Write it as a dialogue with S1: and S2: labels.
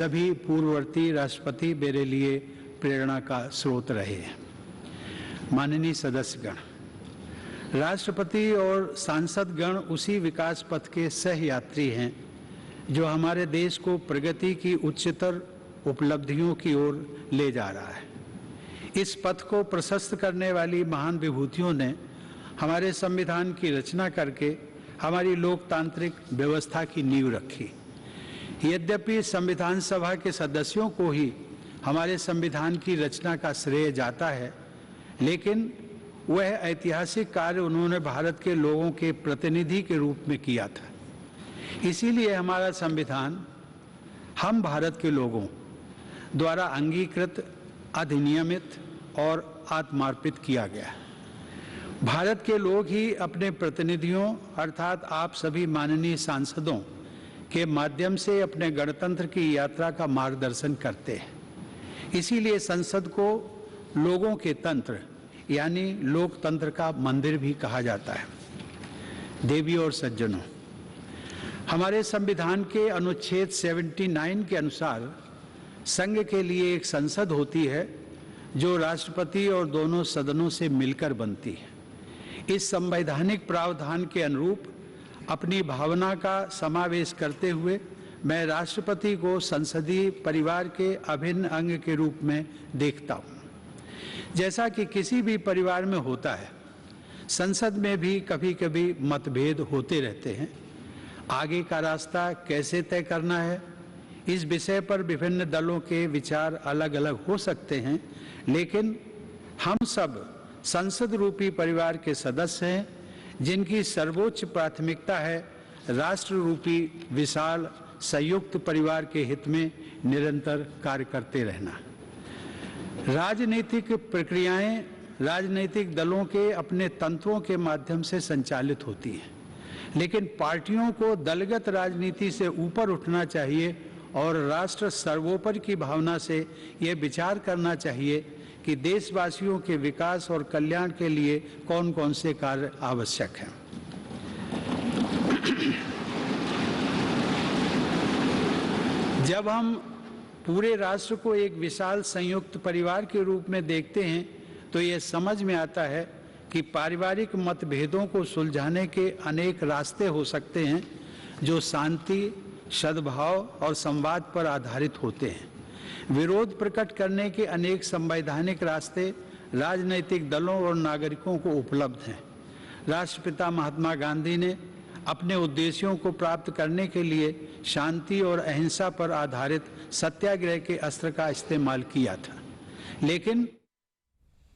S1: सभी पूर्ववर्ती राष्ट्रपति मेरे लिए प्रेरणा का स्रोत रहे हैं। माननीय सदस्यगण, राष्ट्रपति और सांसदगण उसी विकास पथ के सह यात्री हैं जो हमारे देश को प्रगति की उच्चतर उपलब्धियों की ओर ले जा रहा है। इस पथ को प्रशस्त करने वाली महान विभूतियों ने हमारे संविधान की रचना करके हमारी लोकतांत्रिक व्यवस्था की नींव रखी। यद्यपि संविधान सभा के सदस्यों को ही हमारे संविधान की रचना का श्रेय जाता है, लेकिन वह ऐतिहासिक कार्य उन्होंने भारत के लोगों के प्रतिनिधि के रूप में किया था। इसीलिए हमारा संविधान हम भारत के लोगों द्वारा अंगीकृत, अधिनियमित और आत्मार्पित किया गया। भारत के लोग ही अपने प्रतिनिधियों अर्थात आप सभी माननीय सांसदों के माध्यम से अपने गणतंत्र की यात्रा का मार्गदर्शन करते हैं। इसीलिए संसद को लोगों के तंत्र यानी लोकतंत्र का मंदिर भी कहा जाता है। देवियों और सज्जनों, हमारे संविधान के अनुच्छेद 79 के अनुसार संघ के लिए एक संसद होती है जो राष्ट्रपति और दोनों सदनों से मिलकर बनती है। इस संवैधानिक प्रावधान के अनुरूप अपनी भावना का समावेश करते हुए मैं राष्ट्रपति को संसदीय परिवार के अभिन्न अंग के रूप में देखता हूँ। जैसा कि किसी भी परिवार में होता है, संसद में भी कभी कभी मतभेद होते रहते हैं। आगे का रास्ता कैसे तय करना है, इस विषय पर विभिन्न दलों के विचार अलग अलग हो सकते हैं, लेकिन हम सब संसद रूपी परिवार के सदस्य हैं जिनकी सर्वोच्च प्राथमिकता है राष्ट्र रूपी विशाल संयुक्त परिवार के हित में निरंतर कार्य करते रहना। राजनीतिक प्रक्रियाएं राजनीतिक दलों के अपने तंत्रों के माध्यम से संचालित होती हैं, लेकिन पार्टियों को दलगत राजनीति से ऊपर उठना चाहिए और राष्ट्र सर्वोपरि की भावना से यह विचार करना चाहिए कि देशवासियों के विकास और कल्याण के लिए कौन कौन से कार्य आवश्यक हैं। जब हम पूरे राष्ट्र को एक विशाल संयुक्त परिवार के रूप में देखते हैं तो ये समझ में आता है कि पारिवारिक मतभेदों को सुलझाने के अनेक रास्ते हो सकते हैं जो शांति, सद्भाव और संवाद पर आधारित होते हैं। विरोध प्रकट करने के अनेक संवैधानिक रास्ते राजनीतिक दलों और नागरिकों को उपलब्ध हैं। राष्ट्रपिता महात्मा गांधी ने अपने उद्देश्यों को प्राप्त करने के लिए शांति और अहिंसा पर आधारित सत्याग्रह के अस्त्र का इस्तेमाल किया था, लेकिन